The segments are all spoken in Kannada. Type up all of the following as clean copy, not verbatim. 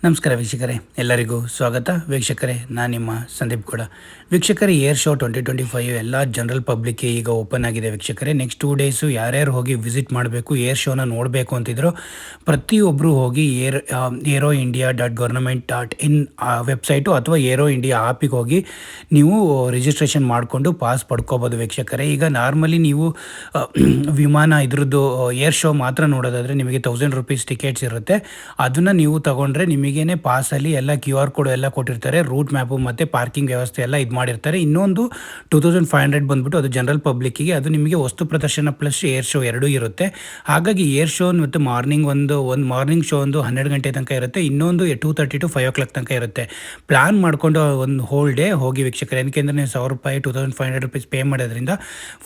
ನಮಸ್ಕಾರ ವೀಕ್ಷಕರೇ, ಎಲ್ಲರಿಗೂ ಸ್ವಾಗತ. ವೀಕ್ಷಕರೇ, ನಾನು ನಿಮ್ಮ ಸಂದೀಪ್ ಕೂಡ. ವೀಕ್ಷಕರೇ, ಏರ್ ಶೋ 2025 ಎಲ್ಲ ಜನರಲ್ ಪಬ್ಲಿಕ್ಗೆ ಈಗ ಓಪನ್ ಆಗಿದೆ ವೀಕ್ಷಕರೇ. ನೆಕ್ಸ್ಟ್ 2 ಡೇಸು ಯಾರ್ಯಾರು ಹೋಗಿ ವಿಸಿಟ್ ಮಾಡಬೇಕು, ಏರ್ ಶೋನ ನೋಡಬೇಕು ಅಂತಿದ್ರು ಪ್ರತಿಯೊಬ್ಬರು ಹೋಗಿ ಏರೋ ಇಂಡಿಯಾ .gov.in ವೆಬ್ಸೈಟು ಅಥವಾ ಏರೋ ಇಂಡಿಯಾ ಆ್ಯಪಿಗೆ ಹೋಗಿ ನೀವು ರಿಜಿಸ್ಟ್ರೇಷನ್ ಮಾಡಿಕೊಂಡು ಪಾಸ್ ಪಡ್ಕೋಬೋದು ವೀಕ್ಷಕರೇ. ಈಗ ನಾರ್ಮಲಿ ನೀವು ವಿಮಾನ ಇದ್ರದ್ದು ಏರ್ ಶೋ ಮಾತ್ರ ನೋಡೋದಾದರೆ ನಿಮಗೆ ₹1000 ಟಿಕೆಟ್ಸ್ ಇರುತ್ತೆ. ಅದನ್ನು ನೀವು ತಗೊಂಡ್ರೆ ನಿಮಗೇನೆ ಪಾಸಲ್ಲಿ ಎಲ್ಲ QR ಕೋಡ್ ಎಲ್ಲ ಕೊಟ್ಟಿರ್ತಾರೆ, ರೂಟ್ ಮ್ಯಾಪು ಮತ್ತು ಪಾರ್ಕಿಂಗ್ ವ್ಯವಸ್ಥೆ ಎಲ್ಲ ಇದು ಮಾಡಿರ್ತಾರೆ. ಇನ್ನೊಂದು 2500 ಬಂದುಬಿಟ್ಟು ಅದು ಜನರಲ್ ಪಬ್ಲಿಕ್ಕಿಗೆ, ಅದು ನಿಮಗೆ ವಸ್ತು ಪ್ರದರ್ಶನ ಪ್ಲಸ್ ಏರ್ ಶೋ ಎರಡೂ ಇರುತ್ತೆ. ಹಾಗಾಗಿ ಏರ್ ಶೋ ಮತ್ತು ಮಾರ್ನಿಂಗ್ ಒಂದು ಮಾರ್ನಿಂಗ್ ಶೋ ಒಂದು 12 ಗಂಟೆ ತನಕ ಇರುತ್ತೆ, ಇನ್ನೊಂದು 2:30 to 5 o'clock ತನಕ ಇರುತ್ತೆ. ಪ್ಲ್ಯಾನ್ ಮಾಡಿಕೊಂಡು ಒಂದು ಹೋಲ್ ಡೇ ಹೋಗಿ ವೀಕ್ಷಕರೇ. ಏನಕ್ಕೆಂದರೆ ನೀವು ₹1000 ₹2500 ಪೇ ಮಾಡೋದ್ರಿಂದ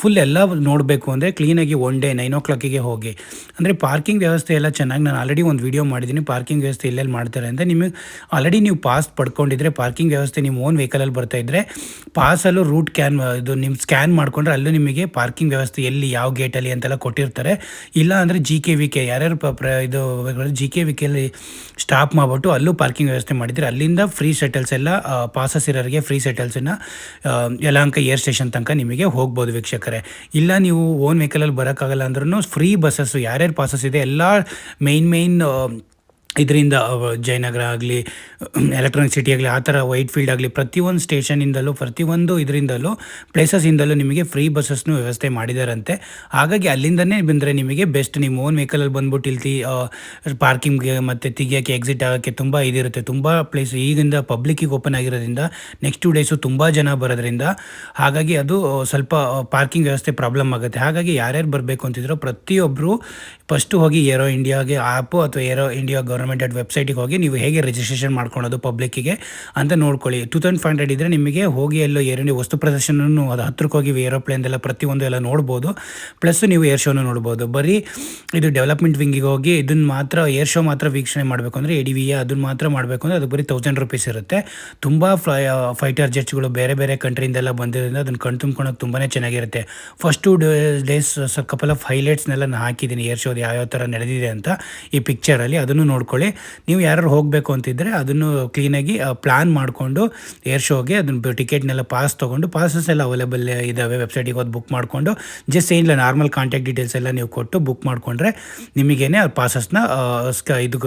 ಫುಲ್ ಎಲ್ಲ ನೋಡಬೇಕು ಅಂದರೆ ಕ್ಲೀನಾಗಿ ಒನ್ ಡೇ 9 o'clockಗೆ ಹೋಗಿ. ಅಂದರೆ ಪಾರ್ಕಿಂಗ್ ವ್ಯವಸ್ಥೆ ಎಲ್ಲ ಚೆನ್ನಾಗಿ, ನಾನು ಆಲ್ರೆಡಿ ಒಂದು ವೀಡಿಯೋ ಮಾಡಿದ್ದೀನಿ ಪಾರ್ಕಿಂಗ್ ವ್ಯವಸ್ಥೆ ಎಲ್ಲೆಲ್ಲಿ ಮಾಡ್ತಾರೆ ಅಂತ. ನಿಮಗೆ ಆಲ್ರೆಡಿ ನೀವು ಪಾಸ್ ಪಡ್ಕೊಂಡಿದ್ರೆ, ಪಾರ್ಕಿಂಗ್ ವ್ಯವಸ್ಥೆ ನಿಮ್ಮ ಓನ್ ವೆಹಿಕಲಲ್ಲಿ ಬರ್ತಾ ಇದ್ದರೆ ಪಾಸಲ್ಲೂ ರೂಟ್ ಇದು ನಿಮ್ಮ ಸ್ಕ್ಯಾನ್ ಮಾಡಿಕೊಂಡ್ರೆ ಅಲ್ಲೂ ನಿಮಗೆ ಪಾರ್ಕಿಂಗ್ ವ್ಯವಸ್ಥೆ ಎಲ್ಲಿ ಯಾವ ಗೇಟಲ್ಲಿ ಅಂತೆಲ್ಲ ಕೊಟ್ಟಿರ್ತಾರೆ. ಇಲ್ಲ ಅಂದರೆ GKVK ಯಾರ್ಯಾರು ಇದು GKVKಲ್ಲಿ ಸ್ಟಾಪ್ ಮಾಡಿಬಿಟ್ಟು ಅಲ್ಲೂ ಪಾರ್ಕಿಂಗ್ ವ್ಯವಸ್ಥೆ ಮಾಡಿದರೆ ಅಲ್ಲಿಂದ ಫ್ರೀ ಶಟಲ್ಸ್ ಎಲ್ಲ ಪಾಸಸ್ ಇರೋರಿಗೆ ಫ್ರೀ ಶಟಲ್ಸನ್ನು ಯಲಹಂಕ ಏರ್ ಸ್ಟೇಷನ್ ತನಕ ನಿಮಗೆ ಹೋಗ್ಬೋದು ವೀಕ್ಷಕರೇ. ಇಲ್ಲ ನೀವು ಓನ್ ವೆಹಿಕಲಲ್ಲಿ ಬರೋಕ್ಕಾಗಲ್ಲ ಅಂದ್ರೂ ಫ್ರೀ ಬಸ್ಸಸ್ಸು ಯಾರ್ಯಾರು ಪಾಸಸ್ ಇದೆ ಎಲ್ಲ ಮೇನ್ ಇದರಿಂದ ಜಯನಗರ ಆಗಲಿ, ಎಲೆಕ್ಟ್ರಾನಿಕ್ ಸಿಟಿ ಆಗಲಿ, ಆ ಥರ ವೈಟ್ ಫೀಲ್ಡ್ ಆಗಲಿ, ಪ್ರತಿಯೊಂದು ಸ್ಟೇಷನಿಂದಲೂ ಪ್ರತಿಯೊಂದು ಇದರಿಂದಲೂ ಪ್ಲೇಸಸ್ಸಿಂದಲೂ ನಿಮಗೆ ಫ್ರೀ ಬಸ್ಸಸ್ನು ವ್ಯವಸ್ಥೆ ಮಾಡಿದಾರಂತೆ. ಹಾಗಾಗಿ ಅಲ್ಲಿಂದನೇ ಬಂದರೆ ನಿಮಗೆ ಬೆಸ್ಟ್. ನಿಮ್ಮ ಓನ್ ವೆಹಿಕಲಲ್ಲಿ ಬಂದ್ಬಿಟ್ಟು ಇಲ್ಲಿ ಪಾರ್ಕಿಂಗ್ಗೆ ಮತ್ತು ತೆಗಿಯೋಕ್ಕೆ ಎಕ್ಸಿಟ್ ಆಗೋಕ್ಕೆ ತುಂಬ ಇದಿರುತ್ತೆ, ತುಂಬ ಪ್ಲೇಸ್ ಈಗಿಂದ ಪಬ್ಲಿಕ್ಕಿಗೆ ಓಪನ್ ಆಗಿರೋದ್ರಿಂದ ನೆಕ್ಸ್ಟ್ 2 ಡೇಸು ತುಂಬ ಜನ ಬರೋದ್ರಿಂದ ಹಾಗಾಗಿ ಅದು ಸ್ವಲ್ಪ ಪಾರ್ಕಿಂಗ್ ವ್ಯವಸ್ಥೆ ಪ್ರಾಬ್ಲಮ್ ಆಗುತ್ತೆ. ಹಾಗಾಗಿ ಯಾರ್ಯಾರು ಬರಬೇಕು ಅಂತಿದ್ರು ಪ್ರತಿಯೊಬ್ಬರು ಫಸ್ಟು ಹೋಗಿ ಏರೋ ಇಂಡಿಯಾಗೆ ಆ್ಯಪು ಅಥವಾ ಏರೋ ಇಂಡಿಯಾ ಗೌರ್ಮೆಂಟ್ ವೆಬ್ಸೈಟಿಗೆ ಹೋಗಿ ನೀವು ಹೇಗೆ ರಿಜಿಸ್ಟ್ರೇಷನ್ ಮಾಡ್ಕೊಳೋದು ಪಬ್ಲಿಕ್ಕಿಗೆ ಅಂತ ನೋಡ್ಕೊಳ್ಳಿ. 2500 ಇದ್ದರೆ ನಿಮಗೆ ಹೋಗಿ ಎಲ್ಲೋ ಏರ್ ಇಂಡಿಯಾ ವಸ್ತು ಪ್ರದರ್ಶನೂ ಅದು ಹತ್ರಕ್ಕೆ ಹೋಗಿ ಏರೋಪ್ಲೇನ್ದೆಲ್ಲ ಪ್ರತಿಯೊಂದು ಎಲ್ಲ ನೋಡ್ಬೋದು. ಪ್ಲಸ್ ನೀವು ಏರ್ ಶೋನು ನೋಡ್ಬೋದು. ಬರೀ ಇದು ಡೆವಲಪ್ಮೆಂಟ್ ವಿಂಗಿಗೆ ಹೋಗಿ ಇದನ್ನು ಮಾತ್ರ ಏರ್ ಶೋ ಮಾತ್ರ ವೀಕ್ಷಣೆ ಮಾಡಬೇಕು ಅಂದರೆ ADVA ಅದನ್ನು ಮಾತ್ರ ಮಾಡಬೇಕು ಅಂದರೆ ಅದು ಬರೀ ₹1000 ಇರುತ್ತೆ. ತುಂಬ ಫೈಟರ್ ಜೆಟ್ಸ್ಗಳು ಬೇರೆ ಬೇರೆ ಕಂಟ್ರಿಯಿಂದೆಲ್ಲ ಬಂದಿರೋದ್ರಿಂದ ಅದನ್ನು ಕಣ್ ತುಂಬ್ಕೊಳಕ್ಕೆ ತುಂಬಾ ಚೆನ್ನಾಗಿರುತ್ತೆ. ಫಸ್ಟ್ 2 ಡೇಸ್ ಕಪಲ್ ಆಫ್ ಹೈಲೈಟ್ಸ್ನೆಲ್ಲ ನಾನು ಹಾಕಿದ್ದೀನಿ ಏರ್ ಶೋದು ಯಾವ್ಯಾವ ಥರ ನಡೆದಿದೆ ಅಂತ ಈ ಪಿಕ್ಚರಲ್ಲಿ, ಅದನ್ನು ನೋಡ್ಕೊಳ್ಳಿ. ನೀವು ಯಾರು ಹೋಗಬೇಕು ಅಂತಿದ್ದರೆ ಅದನ್ನು ಕ್ಲೀನಾಗಿ ಪ್ಲ್ಯಾನ್ ಮಾಡಿಕೊಂಡು ಏರ್ ಶೋಗೆ ಅದನ್ನು ಟಿಕೆಟ್ನೆಲ್ಲ ಪಾಸ್ ತೊಗೊಂಡು, ಪಾಸಸ್ ಎಲ್ಲ ಅವೈಲೇಬಲ್ ಇದ್ದಾವೆ ವೆಬ್ಸೈಟಿಗೆ ಹೋಗಿ ಬುಕ್ ಮಾಡಿಕೊಂಡು ಜಸ್ಟ್ ಏನಿಲ್ಲ ನಾರ್ಮಲ್ ಕಾಂಟ್ಯಾಕ್ಟ್ ಡೀಟೇಲ್ಸ್ ಎಲ್ಲ ನೀವು ಕೊಟ್ಟು ಬುಕ್ ಮಾಡಿಕೊಂಡ್ರೆ ನಿಮಗೇನೆ ಆ ಪಾಸಸ್ನ ಇದು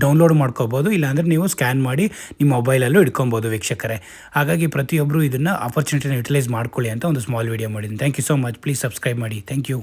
ಡೌನ್ಲೋಡ್ ಮಾಡ್ಕೋಬೋದು. ಇಲ್ಲಾಂದರೆ ನೀವು ಸ್ಕ್ಯಾನ್ ಮಾಡಿ ನಿಮ್ಮ ಮೊಬೈಲಲ್ಲೂ ಇಟ್ಕೊಬೋದು ವೀಕ್ಷಕರೇ. ಹಾಗಾಗಿ ಪ್ರತಿಯೊಬ್ಬರು ಇದನ್ನು ಆಪರ್ಚುನಿಟಿನ ಯುಟಿಲೈಸ್ ಮಾಡ್ಕೊಳ್ಳಿ ಅಂತ ಒಂದು ಸ್ಮಾಲ್ ವೀಡಿಯೋ ಮಾಡಿದ್ದೀನಿ. Thank you so much. Please subscribe ಮಾಡಿ. Thank you.